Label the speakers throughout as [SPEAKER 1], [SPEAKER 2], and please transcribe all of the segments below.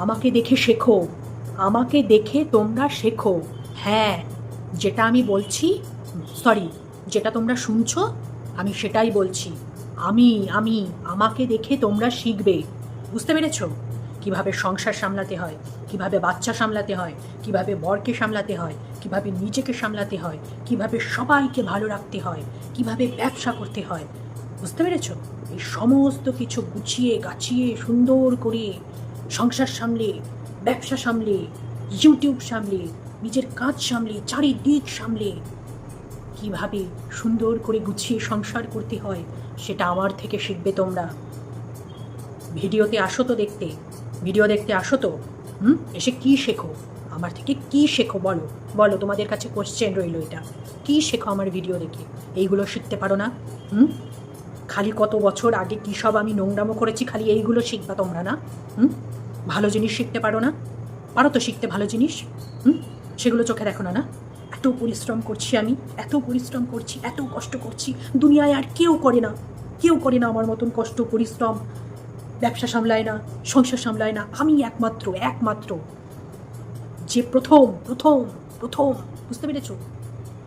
[SPEAKER 1] আমাকে দেখে শেখো, আমাকে দেখে তোমরা শেখো। হ্যাঁ, যেটা আমি বলছি, সরি, যেটা তোমরা শুনছো আমি সেটাই বলছি। আমি আমি আমাকে দেখে তোমরা শিখবে। বুঝতে পেরেছো? কিভাবে সংসার সামলাতে হয়, কিভাবে বাচ্চা সামলাতে হয়, কিভাবে বরকে সামলাতে হয়, কিভাবে নিজেকে সামলাতে হয়, কিভাবে সবাইকে ভালো রাখতে হয়, কিভাবে ব্যবসা করতে হয়। বুঝতে পেরেছো? এই সমস্ত কিছু গুছিয়ে গাছিয়ে সুন্দর করে সংসার সামলে, ব্যবসা সামলে, ইউটিউব সামলে, নিজের কাজ সামলে, চারিদিক সামলে কিভাবে সুন্দর করে গুছিয়ে সংসার করতে হয় সেটা আমার থেকে শিখবে তোমরা। ভিডিওতে আসো তো দেখতে, ভিডিও দেখতে আসো তো। এসে কি শেখো? আমার থেকে কি শেখো বলো? বলো, তোমাদের কাছে কোশ্চেন রইল এটা। কি শেখো আমার ভিডিও দেখে? এইগুলো শিখতে পারো না? খালি কত বছর আগে কী সব আমি নোংরামো করেছি, খালি এইগুলো শিখবা তোমরা না? ভালো জিনিস শিখতে পারো না? পারো তো শিখতে ভালো জিনিস। সেগুলো চোখে দেখো না? না, এত পরিশ্রম করছি আমি, এত পরিশ্রম করছি, এত কষ্ট করছি, দুনিয়ায় আর কেউ করে না, কেউ করে না আমার মতন কষ্ট পরিশ্রম। ব্যবসা সামলায় না, সংসার সামলায় না, আমি একমাত্র একমাত্র যে প্রথম প্রথম প্রথম, বুঝতে পেরেছো?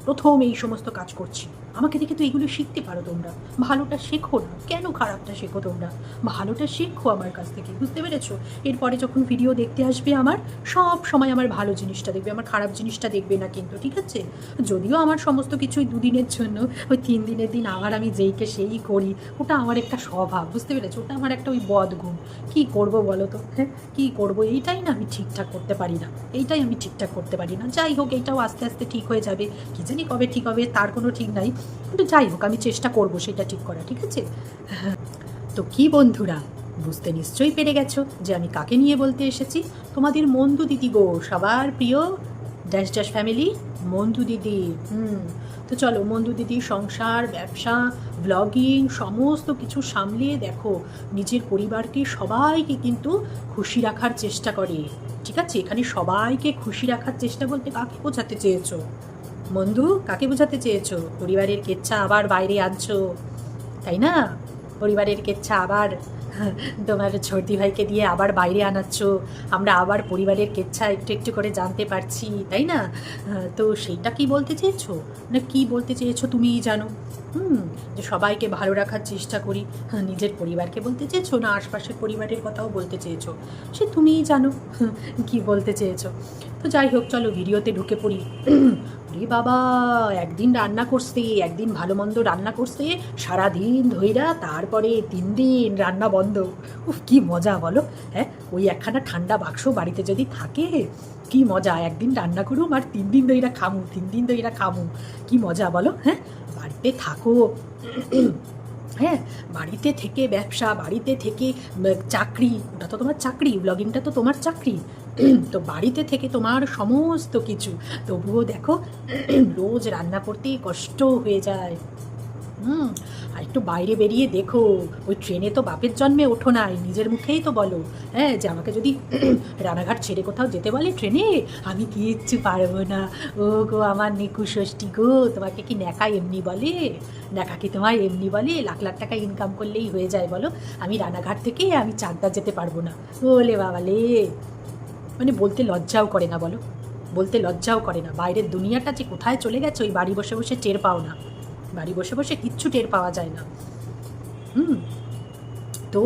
[SPEAKER 1] প্রথম এই সমস্ত কাজ করছি। আমাকে দেখে তো এগুলো শিখতে পারো তোমরা। ভালোটা শেখো না, কেন খারাপটা শেখো তোমরা? ভালোটা শেখো আমার কাছ থেকে, বুঝতে পেরেছো? এরপরে যখন ভিডিও দেখতে আসবে আমার, সব সময় আমার ভালো জিনিসটা দেখবে, আমার খারাপ জিনিসটা দেখবে না কিন্তু, ঠিক আছে? যদিও আমার সমস্ত কিছুই দুদিনের জন্য, ওই 3 দিনের দিন আবার আমি যেইকে সেই করি, ওটা আমার একটা স্বভাব, বুঝতে পেরেছো? ওটা আমার একটা ওই বদগুণ। কী করবো বলো তো? হ্যাঁ, কী করবো? এইটাই না আমি ঠিকঠাক করতে পারি না, এইটাই আমি ঠিকঠাক করতে পারি না। যাই হোক, এইটাও আস্তে আস্তে ঠিক হয়ে যাবে। কী জানি কবে ঠিক হবে, তার কোনো ঠিক নাই, কিন্তু যাই হোক আমি চেষ্টা করবো সেটা ঠিক করা, ঠিক আছে? তো কি বন্ধুরা, বুঝতে নিশ্চয়ই পেরে গেছো যে আমি কাকে নিয়ে বলতে এসেছি। তোমাদের মন্দু দিদি গো, সবার প্রিয় ড্যাশ ড্যাশ ফ্যামিলি মন্দু দিদি। তো চলো, মন্দু দিদি সংসার, ব্যবসা, ব্লগিং সমস্ত কিছু সামলিয়ে দেখো নিজের পরিবারকে সবাইকে কিন্তু খুশি রাখার চেষ্টা করে, ঠিক আছে? এখানে সবাইকে খুশি রাখার চেষ্টা বলতে কাকে বোঝাতে চেয়েছো? বন্ধু, কাকে বোঝাতে চেয়েছো? পরিবারের কেচ্ছা আবার বাইরে আনছো, তাই না? পরিবারের কেচ্ছা আবার তোমার ছোটদি ভাইকে দিয়ে আবার বাইরে আনাচ্ছ। আমরা আবার পরিবারের কেচ্ছা একটু একটু করে জানতে পারছি, তাই না? তো সেইটা কি বলতে চেয়েছো, না কি বলতে চেয়েছো তুমিই জানো। যে সবাইকে ভালো রাখার চেষ্টা করি, নিজের পরিবারকে বলতে চেয়েছো না আশপাশের পরিবারের কথাও বলতে চেয়েছো, সে তুমিই জানো কি বলতে চেয়েছো। তো যাই হোক, চলো ভিডিওতে ঢুকে পড়ি। রে বাবা, একদিন রান্না করছে, একদিন ভালো মন্দ রান্না করছে সারাদিন ধইরা, তারপরে 3 দিন রান্না বন্ধ। উফ, কি মজা বলো? হ্যাঁ, ওই একখানা ঠান্ডা বাক্স বাড়িতে যদি থাকে, কি মজা! একদিন রান্না করুম আর 3 দিন ধইরা খামু, 3 দিন ধইরা খামু, কি মজা বলো? হ্যাঁ, বাড়িতে থাকো, হ্যাঁ, বাড়িতে থেকে ব্যবসা, বাড়িতে থেকে চাকরি, ওটা তো তোমার চাকরি, ব্লগিংটা তো তোমার চাকরি। তো বাড়িতে থেকে তোমার সমস্ত কিছু, তবুও দেখো রোজ রান্না করতেই কষ্ট হয়ে যায়। আর একটু বাইরে বেরিয়ে দেখো, ওই ট্রেনে তো বাপের জন্মে ওঠো নাই, নিজের মুখেই তো বলো, হ্যাঁ, যে আমাকে যদি রানাঘাট ছেড়ে কোথাও যেতে বলে ট্রেনে, আমি কিচ্ছু পারবো না। ও গো আমার নিকু ষষ্ঠী গো, তোমাকে কি ন্যাকা এমনি বলে? ন্যাকা কি তোমায় এমনি বলে? লাখ লাখ টাকা ইনকাম করলেই হয়ে যায় বলো? আমি রানাঘাট থেকে আমি চাকদা যেতে পারবো না, ওলে বাবালে। মানে বলতে লজ্জাও করে না বলো? বলতে লজ্জাও করে না? বাইরের দুনিয়াটা যে কোথায় চলে গেছে ওই বাড়ি বসে বসে টের পাও না, বাড়ি বসে বসে কিচ্ছু টের পাওয়া যায় না। তো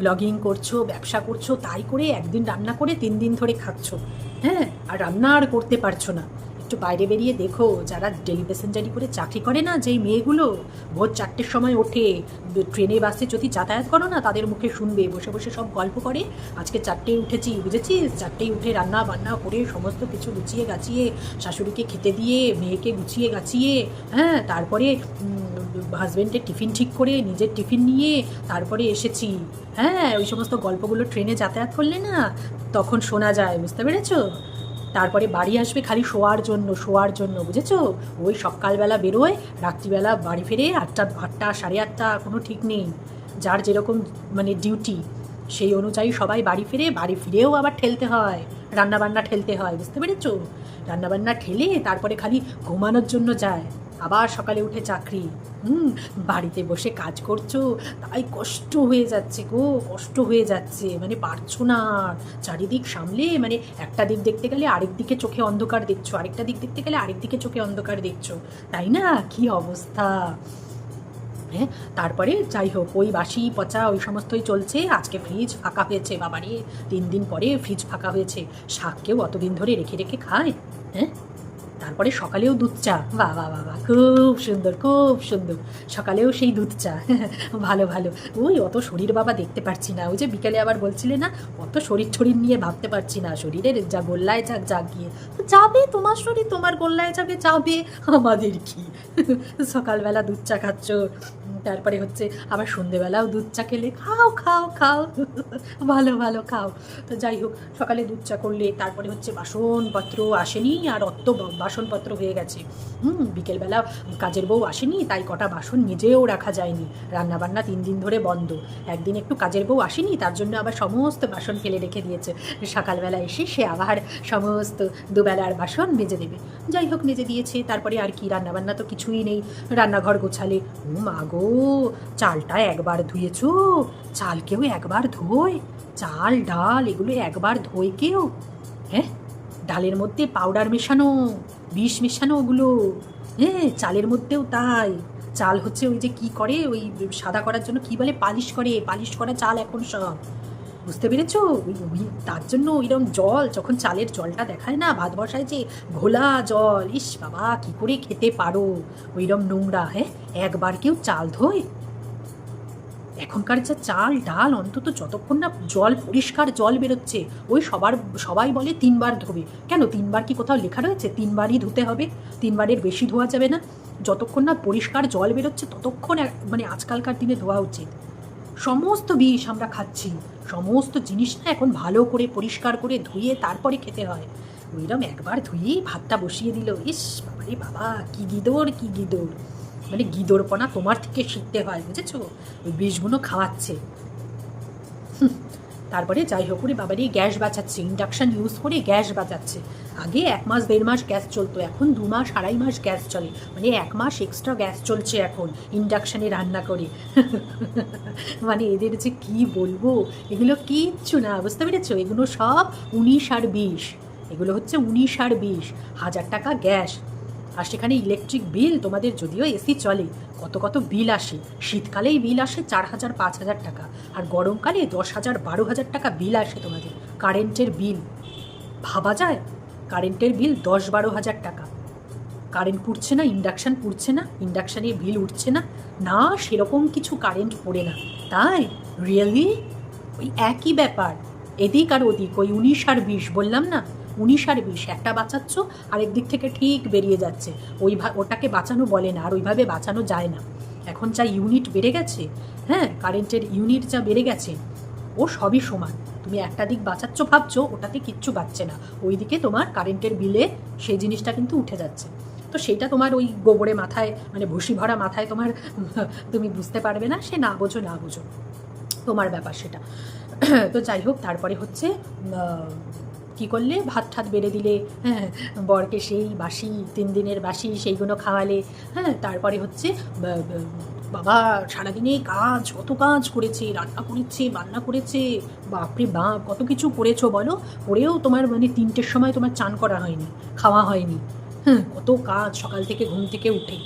[SPEAKER 1] ব্লগিং করছো, ব্যবসা করছো, তাই করে একদিন রান্না করে 3 দিন ধরে খাচ্ছ, হ্যাঁ, আর রান্না আর করতে পারছো না। একটু বাইরে বেরিয়ে দেখো, যারা ডেলি প্যাসেঞ্জারি করে চাকরি করে না, যেই মেয়েগুলো ভোর 4টের সময় ওঠে, ট্রেনে বাসে যদি যাতায়াত করো না, তাদের মুখে শুনবে বসে বসে সব গল্প করে, আজকে 4টেই উঠেছি, বুঝেছিস? 4টেই উঠে রান্না বান্না করে সমস্ত কিছু গুছিয়ে গাছিয়ে শাশুড়িকে খেতে দিয়ে, মেয়েকে গুছিয়ে গাছিয়ে, হ্যাঁ, তারপরে হাজব্যান্ডের টিফিন ঠিক করে নিজের টিফিন নিয়ে তারপরে এসেছি। হ্যাঁ, ওই সমস্ত গল্পগুলো ট্রেনে যাতায়াত করলে না তখন শোনা যায়, বুঝতে পেরেছো? তারপরে বাড়ি আসবে খালি শোয়ার জন্য, শোয়ার জন্য, বুঝেছো? ওই সকালবেলা বেরোয়, রাত্রিবেলা বাড়ি ফেরে 8টা, 8টা, 8:30, কোনো ঠিক নেই। যার যেরকম মানে ডিউটি, সেই অনুযায়ী সবাই বাড়ি ফিরে, বাড়ি ফিরেও আবার ঠেলতে হয়, রান্নাবান্না ঠেলতে হয়, বুঝতে পেরেছো? রান্নাবান্না ঠেলে তারপরে খালি ঘুমানোর জন্য যায়। আবার সকালে উঠে চাকরি। বাড়িতে বসে কাজ করছো, তাই কষ্ট হয়ে যাচ্ছে গো, কষ্ট হয়ে যাচ্ছে, মানে পারছো না আর। চারিদিক সামলে মানে একটা দিক দেখতে গেলে আরেক দিকে চোখে অন্ধকার দেখছো, আরেকটা দিক দেখতে গেলে আরেক দিকে চোখে অন্ধকার দেখছো, তাই না? কি অবস্থা! হ্যাঁ, তারপরে যাই হোক ওই বাসি পচা ওই সমস্তই চলছে। আজকে ফ্রিজ ফাঁকা হয়েছে, বাবারে 3 দিন পরে ফ্রিজ ফাঁকা হয়েছে। শাক কেউ অতদিন ধরে রেখে রেখে খায়? হ্যাঁ, তারপরে সকালেও দুধ চা, বাহ বাহ বাহ বাহ, খুব সুন্দর খুব সুন্দর। সকালেও সেই দুধ চা, ভালো ভালো। ওই অত শরীর বাবা দেখতে পারছি না, ওই যে বিকেলে আবার বলছিলে না অত শরীর টরীর নিয়ে ভাবতে পারছি না, শরীরের যা গোল্লায় যাক যাক গিয়ে যাবে, তোমার শরীর তোমার গোল্লায় যাবে যাবে, আমাদের কি। সকালবেলা দুধ চা খাচ্ছ, তারপরে হচ্ছে আবার সন্ধেবেলাও দুধ চা খেলে, খাও খাও খাও, ভালো ভালো খাও। তো যাই হোক সকালে দুধ চা করলে, তারপরে হচ্ছে বাসনপত্র আসেনি আর অত বাসনপত্র হয়ে গেছে। বিকেলবেলা কাজের বউ আসেনি, তাই কটা বাসন নিজেও রাখা যায়নি, রান্নাবান্না 3 দিন ধরে বন্ধ। একদিন একটু কাজের বউ আসেনি, তার জন্য আবার সমস্ত বাসন ফেলে রেখে দিয়েছে, সকালবেলা এসে সে আবার সমস্ত দুবেলার বাসন মেজে দেবে। যাই হোক মেজে দিয়েছে, তারপরে আর কি, রান্নাবান্না তো কিছুই নেই। রান্নাঘর গোছালে, মা গো, চালটা একবার ধুয়েছো? চাল কেউ একবার ধোয়? চাল ডাল এগুলো একবার ধোয় কেউ? হ্যাঁ, ডালের মধ্যে পাউডার মেশানো, বিষ মেশানো ওগুলো। হ্যাঁ, চালের মধ্যেও তাই। চাল হচ্ছে ওই যে কি করে, ওই সাদা করার জন্য কি বলে, পালিশ করে, পালিশ করা চাল এখন সব, বুঝতে পেরেছো? ওই তার জন্য ওইরকম জল, যখন চালের জলটা দেখায় না ভাত বসায় যে ঘোলা জল, ইস বাবা কি করে খেতে পারো ওইরকম নোংরা? হ্যাঁ, একবার কেউ চাল ধোয়? এখনকার যা চাল ডাল, অন্তত যতক্ষণ না জল পরিষ্কার জল বেরোচ্ছে, ওই সবাই বলে 3বার ধোবে। কেন 3বার কি কোথাও লেখা রয়েছে 3বারই ধুতে হবে? 3বারের বেশি ধোয়া যাবে না। যতক্ষণ না পরিষ্কার জল বেরোচ্ছে ততক্ষণ মানে আজকালকার দিনে ধোয়া উচিত। সমস্ত বিষ আমরা খাচ্ছি, সমস্ত জিনিস না এখন ভালো করে পরিষ্কার করে ধুয়ে তারপরে খেতে হয়। ওইরকম একবার ধুয়েই ভাতটা বসিয়ে দিল, ইস বাবারে বাবা, কি গিদর কি গিদর, মানে গিদরপনা তোমার থেকে শিখতে হয়, বুঝেছো? ওই বিষগুলো খাওয়াচ্ছে। তারপরে যাই হোক করে বাবারই গ্যাস বাঁচাচ্ছে, ইন্ডাকশান ইউজ করে গ্যাস বাঁচাচ্ছে। আগে 1 মাস 1.5 মাস গ্যাস চলতো, এখন 2 মাস 2.5 মাস গ্যাস চলে, মানে 1 মাস এক্সট্রা গ্যাস চলছে এখন ইন্ডাকশানে রান্না করে। মানে এদের যে কি বলবো, এগুলো কিচ্ছু না, বুঝতে পেরেছো? এগুলো সব 19 আর 20, এগুলো হচ্ছে 19 আর 20 হাজার টাকা গ্যাস। আর সেখানে ইলেকট্রিক বিল, তোমাদের যদিও এসি চলে, কত কত বিল আসে। শীতকালেই বিল আসে 4,000 5,000 টাকা, আর গরমকালে 10,000 12,000 টাকা বিল আসে তোমাদের কারেন্টের বিল। ভাবা যায়? কারেন্টের বিল 10-12 হাজার টাকা। কারেন্ট পুড়ছে না, ইন্ডাকশান পুড়ছে না, ইন্ডাকশানের বিল উঠছে না, না সেরকম কিছু কারেন্ট পড়ে না। তাই রিয়েলি ওই একই ব্যাপার, এদিক আর ওদিক, ওই 19 আর 20 বললাম না, 19 আর 20 একটা বাঁচাচ্ছ, আরেক দিক থেকে ঠিক বেরিয়ে যাচ্ছে। ওটাকে বাঁচানো বলে না, আর ওইভাবে বাঁচানো যায় না। এখন যা ইউনিট বেড়ে গেছে, হ্যাঁ কারেন্টের ইউনিট যা বেড়ে গেছে, ও সবই সমান। তুমি একটা দিক বাঁচাচ্ছ ভাবছো, ওটাতে কিচ্ছু বাঁচছে না, ওই দিকে তোমার কারেন্টের বিলে সেই জিনিসটা কিন্তু উঠে যাচ্ছে। তো সেটা তোমার ওই গোবরে মাথায়, মানে ভুসি ভরা মাথায় তোমার, তুমি বুঝতে পারবে না, সে না বোঝো না বোঝো, তোমার ব্যাপার সেটা। তো যাই হোক, তারপরে হচ্ছে কি করলে, ভাত ঠাত বেড়ে দিলে, হ্যাঁ বরকে সেই বাসি 3 দিনের বাসি সেইগুলো খাওয়ালে। হ্যাঁ, তারপরে হচ্ছে বাবা সারাদিনে কাজ, কত কাজ করেছে, রান্না করেছে বান্না করেছে, বাপরে বাপ কত কিছু করেছো বলো। করেও তোমার মানে 3টের সময় তোমার চান করা হয়নি, খাওয়া হয়নি। হ্যাঁ, কত কাজ সকাল থেকে ঘুম থেকে উঠে।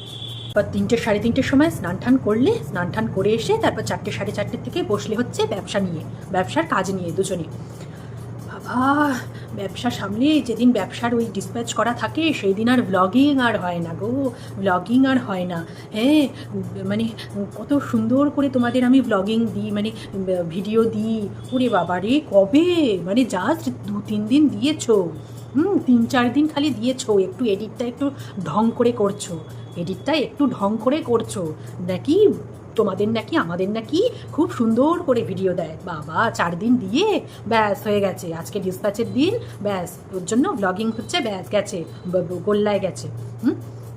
[SPEAKER 1] এবার 3টে 3:30-র সময় স্নান টান করলে, স্নান টান করে এসে তারপর 4টে 4:30 থেকে বসলে হচ্ছে ব্যবসা নিয়ে, ব্যবসার কাজ নিয়ে দুজনে। বাবা ব্যবসা সামলে যেদিন ব্যবসার ওই ডিসপ্যাচ করা থাকে সেই দিন আর ব্লগিং আর হয় না গো, ব্লগিং আর হয় না। হ্যাঁ, মানে কত সুন্দর করে তোমাদের আমি ব্লগিং দিই, মানে ভিডিও দিই। ওরে বাবা রে, কবে, মানে জাস্ট 2-3 দিন দিয়েছো, 3-4 দিন খালি দিয়েছো, একটু এডিটটা একটু ঢং করে করছো, এডিটটা একটু ঢং করে করছো নাকি? তোমাদের নাকি আমাদের নাকি খুব সুন্দর করে ভিডিও দেয়, বাবা 4 দিন দিয়ে ব্যাস হয়ে গেছে, আজকে ডিসপ্যাচের দিন, ব্যাস ওর জন্য ব্লগিং হচ্ছে, ব্যাস গেছে, গোল্লায় গেছে।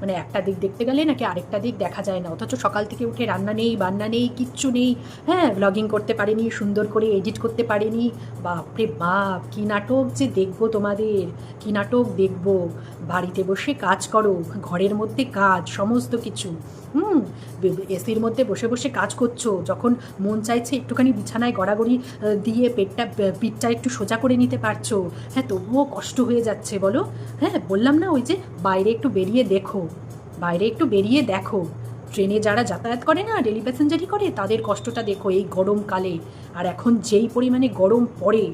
[SPEAKER 1] মানে একটা দিক দেখতে গেলে নাকি আরেকটা দিক দেখা যায় না, অথচ সকাল থেকে উঠে রান্না নেই, বান্না নেই, কিচ্ছু নেই, হ্যাঁ, ব্লগিং করতে পারেনি, সুন্দর করে এডিট করতে পারেনি। বাপরে বাপ, কী নাটক যে দেখবো তোমাদের, কী নাটক দেখবো। বাড়িতে বসে কাজ করো, ঘরের মধ্যে কাজ সমস্ত কিছু, এসির মধ্যে বসে বসে কাজ করছো, যখন মন চাইছে একটুখানি বিছানায় গড়াগড়ি দিয়ে পিঠটা একটু সোজা করে নিতে পারছো, হ্যাঁ, তবুও কষ্ট হয়ে যাচ্ছে বলো। হ্যাঁ, বললাম না ওই যে বাইরে একটু বেরিয়ে দেখো, বাইরে একটু বেরিয়ে দেখো, ট্রেনে যারা যাতায়াত করে না, ডেলি প্যাসেঞ্জারি করে, তাদের কষ্টটা দেখো এই গরমকালে। আর এখন যেই পরিমাণে গরম পড়ে,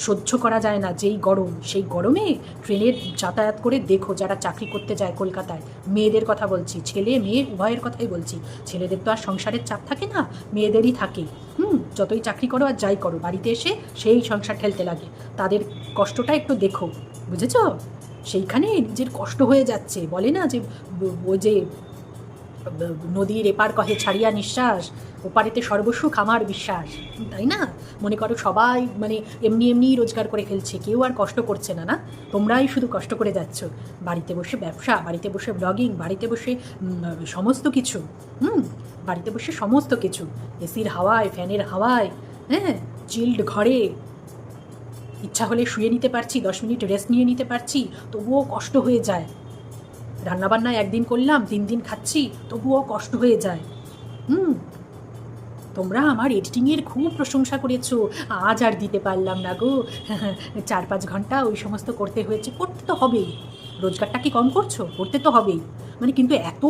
[SPEAKER 1] সহ্য করা যায় না যেই গরম, সেই গরমে ট্রেনে যাতায়াত করে দেখো যারা চাকরি করতে যায় কলকাতায়, মেয়েদের কথা বলছি, ছেলে মেয়ে উভয়ের কথাই বলছি। ছেলেদের তো আর সংসারের চাপ থাকে না, মেয়েদেরই থাকে। যতই চাকরি করো আর যাই করো, বাড়িতে এসে সেই সংসার ঠেলতে লাগে, তাদের কষ্টটা একটু দেখো, বুঝেছ? সেইখানে নিজের কষ্ট হয়ে যাচ্ছে, বলে না যে ওই যে নদীর এপার কহে ছাড়িয়া নিঃশ্বাস, ওপারেতে সর্বসুখ আমার বিশ্বাস, তাই না? মনে করো সবাই মানে এমনি এমনি রোজগার করে ফেলছে, কেউ আর কষ্ট করছে না, না, তোমরাই শুধু কষ্ট করে যাচ্ছ। বাড়িতে বসে ব্যবসা, বাড়িতে বসে ব্লগিং, বাড়িতে বসে সমস্ত কিছু, বাড়িতে বসে সমস্ত কিছু, এসির হাওয়ায়, ফ্যানের হাওয়ায়, হ্যাঁ, চিল্ড ঘরে, ইচ্ছা হলে শুয়ে নিতে পারছি, 10 মিনিট রেস্ট নিয়ে নিতে পারছি, তবুও কষ্ট হয়ে যায়। রান্নাবান্না একদিন করলাম, 3 দিন খাচ্ছি, তবুও কষ্ট হয়ে যায়। তোমরা আমার এডিটিংয়ের খুব প্রশংসা করেছো, আজ আর দিতে পারলাম না গো, 4-5 ঘন্টা ওই সমস্ত করতে হয়েছে, করতে তো হবেই, রোজগারটা কি কম করছো, করতে তো হবেই, মানে কিন্তু এত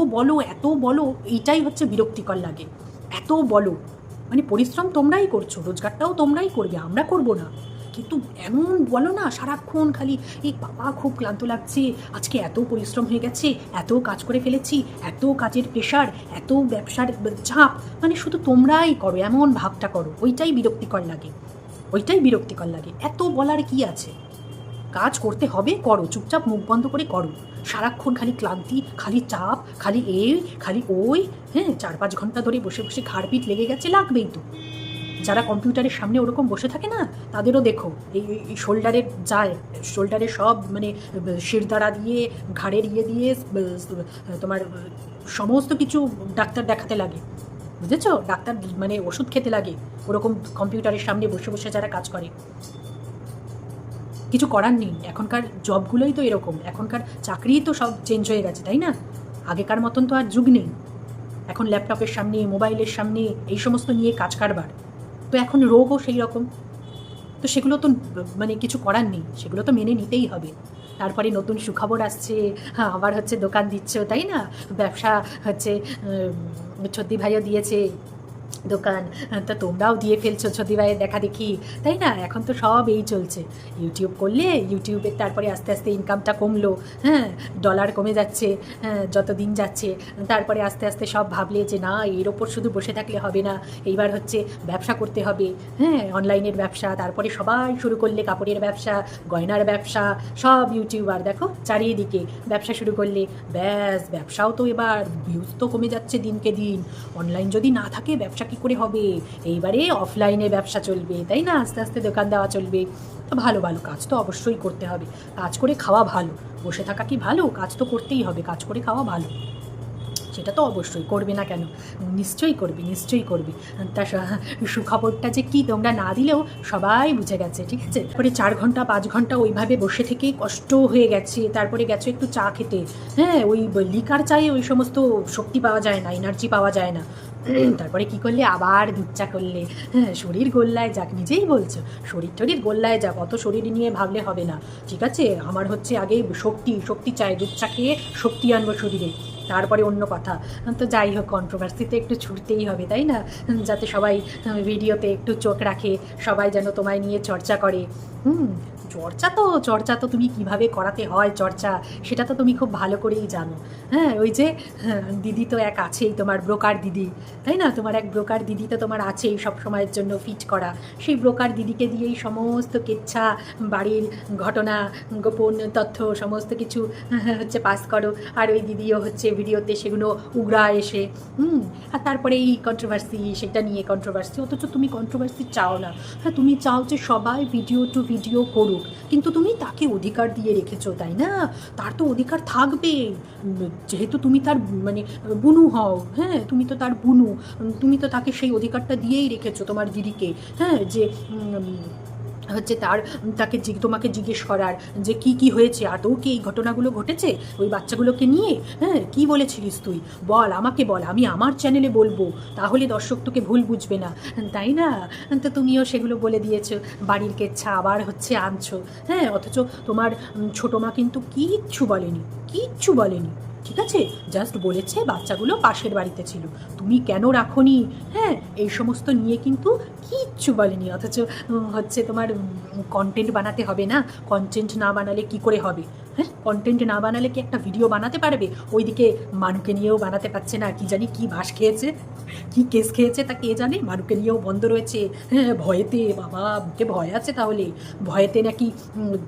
[SPEAKER 1] বলো, এইটাই হচ্ছে বিরক্তিকর লাগে, এত বলো, মানে পরিশ্রম তোমরাই করছো, রোজগারটাও তোমরাই করবে, আমরা করবো না, কিন্তু এমন বলো না সারাক্ষণ খালি, এই বাবা খুব ক্লান্ত লাগছে, আজকে এত পরিশ্রম হয়ে গেছে, এত কাজ করে ফেলেছি, এত কাজের প্রেশার, এত ব্যবসার চাপ, মানে শুধু তোমরাই করো এমন ভাবটা করো, ওইটাই বিরক্তিকর লাগে, ওইটাই বিরক্তিকর লাগে। এত বলার কি আছে, কাজ করতে হবে, করো, চুপচাপ মুখ বন্ধ করে করো, সারাক্ষণ খালি ক্লান্তি, খালি চাপ, খালি খালি ওই, হ্যাঁ, 4-5 ঘন্টা ধরে বসে বসে ঘাড়পিট লেগে গেছে, লাগবেই তো। যারা কম্পিউটারের সামনে ওরকম বসে থাকে না, তাদেরও দেখো এই শোল্ডারে সব মানে শিরদাঁড়া দিয়ে, ঘাড়ের দিয়ে তোমার সমস্ত কিছু ডাক্তার দেখাতে লাগে, বুঝেছো? ডাক্তার মানে ওষুধ খেতে লাগে, ওরকম কম্পিউটারের সামনে বসে বসে যারা কাজ করে। কিছু করার নেই, এখনকার জবগুলোই তো এরকম, এখনকার চাকরিই তো সব চেঞ্জ হয়ে গেছে, তাই না? আগেকার মতন তো আর যুগ নেই, এখন ল্যাপটপের সামনে, মোবাইলের সামনে এই সমস্ত নিয়ে কাজ কারবার, তো এখন রোগও সেই রকম, তো সেগুলো তো মানে কিছু করার নেই, সেগুলো তো মেনে নিতেই হবে। তারপরে নতুন সুখবর আসছে, হ্যাঁ, আবার হচ্ছে দোকান দিচ্ছ, তাই না? ব্যবসা হচ্ছে, ছদ্দি ভাইও দিয়েছে দোকান, তা তোমরাও দিয়ে ফেলছো ছদ্দি ভাইয়ের দেখা দেখি, তাই না? এখন তো সব এই চলছে, ইউটিউব করলে ইউটিউবের তারপরে আস্তে আস্তে ইনকামটা কমলো, হ্যাঁ, ডলার কমে যাচ্ছে, হ্যাঁ, যত দিন যাচ্ছে, তারপরে আস্তে আস্তে সব ভাবলে যে না, এর ওপর শুধু বসে থাকলে হবে না, এইবার হচ্ছে ব্যবসা করতে হবে, হ্যাঁ, অনলাইনের ব্যবসা, তারপরে সবাই শুরু করলে কাপড়ের ব্যবসা, গয়নার ব্যবসা, সব ইউটিউবার দেখো চারিদিকে ব্যবসা শুরু করলে, ব্যাস, ব্যবসাও তো এবার ভিউজ তো কমে যাচ্ছে দিনকে দিন, অনলাইন যদি না থাকে ব্যবসা কী করে হবে, এইবারে অফলাইনে ব্যবসা চলবে, তাই না? আস্তে আস্তে দোকান দেওয়া চলবে, তো ভালো কাজ তো অবশ্যই করতে হবে, কাজ করে খাওয়া ভালো, বসে থাকা কি ভালো? কাজ তো করতেই হবে, কাজ করে খাওয়া ভালো, সেটা তো অবশ্যই, করবে না কেন? নিশ্চয়ই করবে। তার সুখবরটা যে কি তোমরা না দিলেও সবাই বুঝে গেছে, ঠিক আছে? তারপরে 4 ঘন্টা 5 ঘন্টা ওইভাবে বসে থেকেই কষ্ট হয়ে গেছে, তারপরে গেছো একটু চা খেতে, হ্যাঁ, ওই লিকার চায়ে ওই সমস্ত শক্তি পাওয়া যায় না, এনার্জি পাওয়া যায় না, তারপরে কি করলে, আবার দুধ চা করলে, হ্যাঁ, শরীর গোল্লায় যাক, নিজেই বলছো শরীর গোল্লায় যাক, অত শরীর নিয়ে ভাবলে হবে না, ঠিক আছে? আমার হচ্ছে আগে শক্তি চাই, দুধ চা খেয়ে শক্তি আনবো শরীরে, তারপরে অন্য কথা। তো যাই হোক, কন্ট্রোভার্সিতে একটু ছুটতেই হবে, তাই না? যাতে সবাই ভিডিওতে একটু চোখ রাখে, সবাই যেন তোমায় নিয়ে চর্চা করে। চর্চা তো তুমি কিভাবে করাতে হয় চর্চা, সেটা তো তুমি খুব ভালো করেই জানো, হ্যাঁ, ওই যে দিদি তো এক আছেই, তোমার ব্রোকার দিদি, তাই না? তোমার এক ব্রোকার দিদি তো তোমার আছেই সব সময়ের জন্য ফিট করা, সেই ব্রোকার দিদিকে দিয়েই সমস্ত কেচ্ছা, বাড়ির ঘটনা, গোপন তথ্য সমস্ত কিছু হচ্ছে পাস করো, আর ওই দিদিও হচ্ছে ভিডিওতে সেগুলো উগরা এসে, আর তারপরে এই কন্ট্রোভার্সি, সেটা নিয়ে কন্ট্রোভার্সি, অথচ তুমি কন্ট্রোভার্সি চাও না, হ্যাঁ, তুমি চাও যে সবাই ভিডিও টু ভিডিও করুক, করুক, কিন্তু তুমি তাকে অধিকার দিয়ে রেখেছো, তাই না? তার তো অধিকার থাকবে, যেহেতু তুমি তার মানে বুনু হও, হ্যাঁ, তুমি তো তার বুনু, তুমি তো তাকে সেই অধিকারটা দিয়েই রেখেছো তোমার দিদিকে, হ্যাঁ, যে হচ্ছে তাকে তোমাকে জিজ্ঞেস করার যে কি কি হয়েছে, আদৌ কি এই ঘটনাগুলো ঘটেছে ওই বাচ্চাগুলোকে নিয়ে, হ্যাঁ, কি বলেছিলিস তুই, বল, আমাকে বল, আমি আমার চ্যানেলে বলবো, তাহলে দর্শক তোকে ভুল বুঝবে না, তাই না? তো তুমিও সেগুলো বলে দিয়েছো, বাড়ির কেচ্ছা আবার হচ্ছে আনছো, হ্যাঁ, অথচ তোমার ছোটো মা কিন্তু কিচ্ছু বলেনি, কিচ্ছু বলেনি, ঠিক আছে, জাস্ট বলেছে বাচ্চাগুলো পাশের বাড়িতে ছিল, তুমি কেন রাখোনি, হ্যাঁ, এই সমস্ত নিয়ে কিন্তু কিচ্ছু বলেনি। অথচ হচ্ছে তোমার কন্টেন্ট বানাতে হবে না, কন্টেন্ট না বানালে কি করে হবে, হ্যাঁ, কন্টেন্ট না বানালে কি একটা ভিডিও বানাতে পারবে? ওইদিকে মানুকে নিয়েও বানাতে পারছে না, কি জানি কি ভাস খেয়েছে, কি কেস খেয়েছে তা কে জানে, মানুকে নিয়েও বন্ধ রয়েছে, হ্যাঁ, ভয়েতে, বাবা বুকে ভয় আছে, তাহলে ভয়েতে নাকি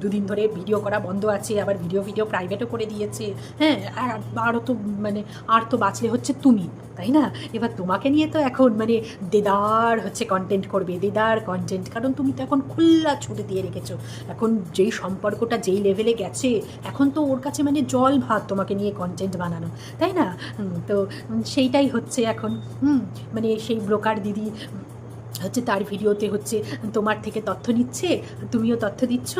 [SPEAKER 1] দুদিন ধরে ভিডিও করা বন্ধ আছে, আবার ভিডিও প্রাইভেটও করে দিয়েছে, হ্যাঁ, আরও তো মানে আর তো বাঁচলে হচ্ছে তুমি, তাই না? এবার তোমাকে নিয়ে তো এখন মানে দেদার হচ্ছে কন্টেন্ট করবে, দেদার কন্টেন্ট, কারণ তুমি তো এখন খোলা ছুটে দিয়ে রেখেছো, এখন যেই সম্পর্কটা যেই লেভেলে গেছে, এখন তো ওর কাছে মানে জল ভাত তোমাকে নিয়ে কন্টেন্ট বানানো, তাই না? তো সেইটাই হচ্ছে এখন, মানে সেই ব্রোকার দিদি হচ্ছে তার ভিডিওতে হচ্ছে তোমার থেকে তথ্য নিচ্ছে, তুমিও তথ্য দিচ্ছ,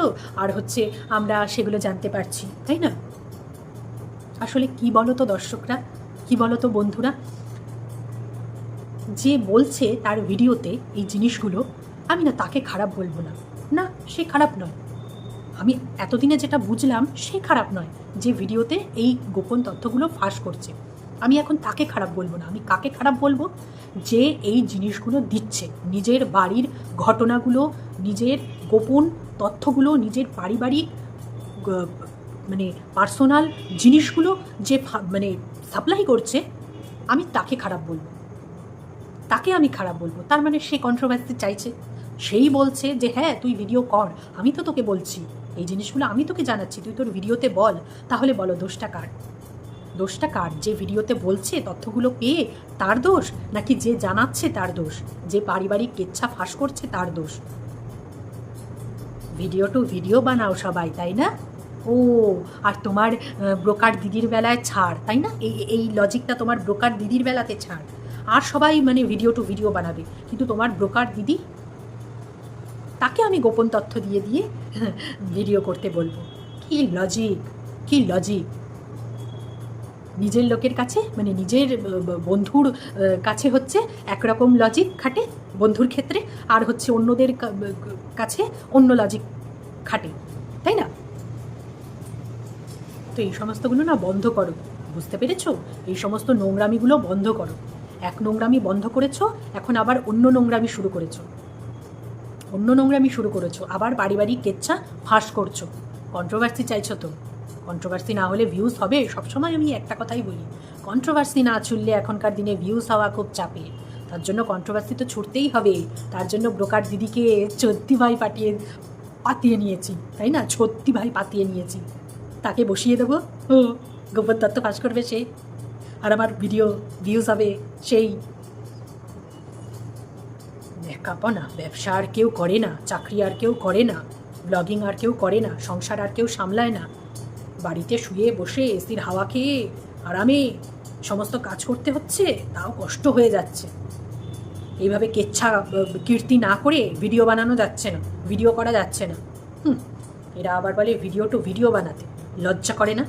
[SPEAKER 1] আর হচ্ছে আমরা সেগুলো জানতে পারছি, তাই না? আসলে কি বলো তো দর্শকরা, কি বলো তো বন্ধুরা, যে বলছে তার ভিডিওতে এই জিনিসগুলো, আমি না তাকে খারাপ বলবো না, না, সে খারাপ নয়, আমি এতদিনে যেটা বুঝলাম সে খারাপ নয়, যে ভিডিওতে এই গোপন তথ্যগুলো ফাঁস করছে, আমি এখন তাকে খারাপ বলবো না, আমি কাকে খারাপ বলবো, যে এই জিনিসগুলো দিচ্ছে, নিজের বাড়ির ঘটনাগুলো, নিজের গোপন তথ্যগুলো, নিজের পারিবারিক মানে পার্সোনাল জিনিসগুলো যে মানে সাপ্লাই করছে, আমি তাকে খারাপ বলবো, তাকে আমি খারাপ বলবো। তার মানে সে কন্ট্রোভার্সি চাইছে, সেই বলছে যে হ্যাঁ তুই ভিডিও কর, আমি তো তোকে বলছি এই জিনিসগুলো, আমি তোকে জানাচ্ছি, তুই তোর ভিডিওতে বল, তাহলে বলো দোষটা কার? দোষটা কার? যে ভিডিওতে বলছে তথ্যগুলো পেয়ে তার দোষ, নাকি যে জানাচ্ছে তার দোষ, যে পারিবারিক কেচ্ছা ফাঁস করছে তার দোষ? ভিডিও টু ভিডিও বানাও সবাই, তাই না? ও, আর তোমার ব্রোকার দিদির বেলায় ছাড়, তাই না? এই লজিকটা তোমার ব্রোকার দিদির বেলাতে ছাড়, আর সবাই মানে ভিডিও টু ভিডিও বানাবে, কিন্তু তোমার ব্রোকার দিদি, তাকে আমি গোপন তথ্য দিয়ে দিয়ে ভিডিও করতে বলবো? কি লজিক, কি লজিক! নিজের লোকের কাছে মানে নিজের বন্ধুর কাছে হচ্ছে একরকম লজিক খাটে বন্ধুর ক্ষেত্রে, আর হচ্ছে অন্যদের কাছে অন্য লজিক খাটে, তাই না? তো এই সমস্তগুলো না বন্ধ করো, বুঝতে পেরেছো? এই সমস্ত নোংরামিগুলো বন্ধ করো। এক নোংরামি বন্ধ করেছো, এখন আবার অন্য নোংরামি শুরু করেছো, অন্য নোংরামি শুরু করেছো, আবার পারিবারিক কেচ্ছা ফাঁস করছো, কন্ট্রোভার্সি চাইছো তো। কন্ট্রোভার্সি না হলে ভিউজ হবে? সবসময় আমি একটা কথাই বলি, কন্ট্রোভার্সি না ছুড়লে এখনকার দিনে ভিউজ হওয়া খুব চাপে, তার জন্য কন্ট্রোভার্সি তো ছুটতেই হবে, তার জন্য ব্রোকার দিদিকে চোদ্দি ভাই পাতিয়ে নিয়েছি, তাই না? ছত্তি ভাই পাতিয়ে নিয়েছি, তাকে বসিয়ে দেবো, ও গোপন তত্ত্ব ফাঁস করবে সে, আর আমার ভিডিও ভিউজ হবে সেই। কাঁপানা ব্যবসা আর কেউ করে না, চাকরি আর কেউ করে না, ব্লগিং আর কেউ করে না, সংসার আর কেউ সামলায় না, বাড়িতে শুয়ে বসে এসির হাওয়া খেয়ে আরামে সমস্ত কাজ করতে হচ্ছে, তাও কষ্ট হয়ে যাচ্ছে, এইভাবে কেচ্ছা কীর্তি না করে ভিডিও বানানো যাচ্ছে না, ভিডিও করা যাচ্ছে না। এরা আবার বলে ভিডিও টু ভিডিও বানাতে, লজ্জা করে না?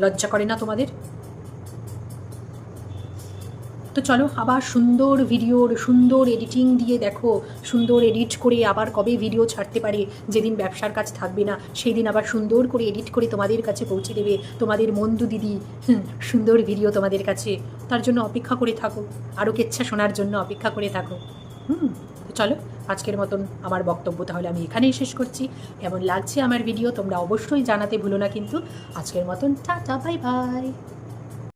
[SPEAKER 1] লজ্জা করে না তোমাদের? তো চলো আবার সুন্দর ভিডিওর সুন্দর এডিটিং দিয়ে দেখো, সুন্দর এডিট করে আবার কবে ভিডিও ছাড়তে পারে, যেদিন ব্যবসার কাজ থাকবে না সেই দিন আবার সুন্দর করে এডিট করে তোমাদের কাছে পৌঁছে দেবে তোমাদের মন্দু দিদি, সুন্দর ভিডিও তোমাদের কাছে, তার জন্য অপেক্ষা করে থাকো, আরও কেচ্ছা শোনার জন্য অপেক্ষা করে থাকো। তো চলো আজকের মতন আমার বক্তব্য তাহলে আমি এখানেই শেষ করছি। কেমন লাগছে আমার ভিডিও তোমরা অবশ্যই জানাতে ভুলো না কিন্তু। আজকের মতন টাটা, বাই বাই।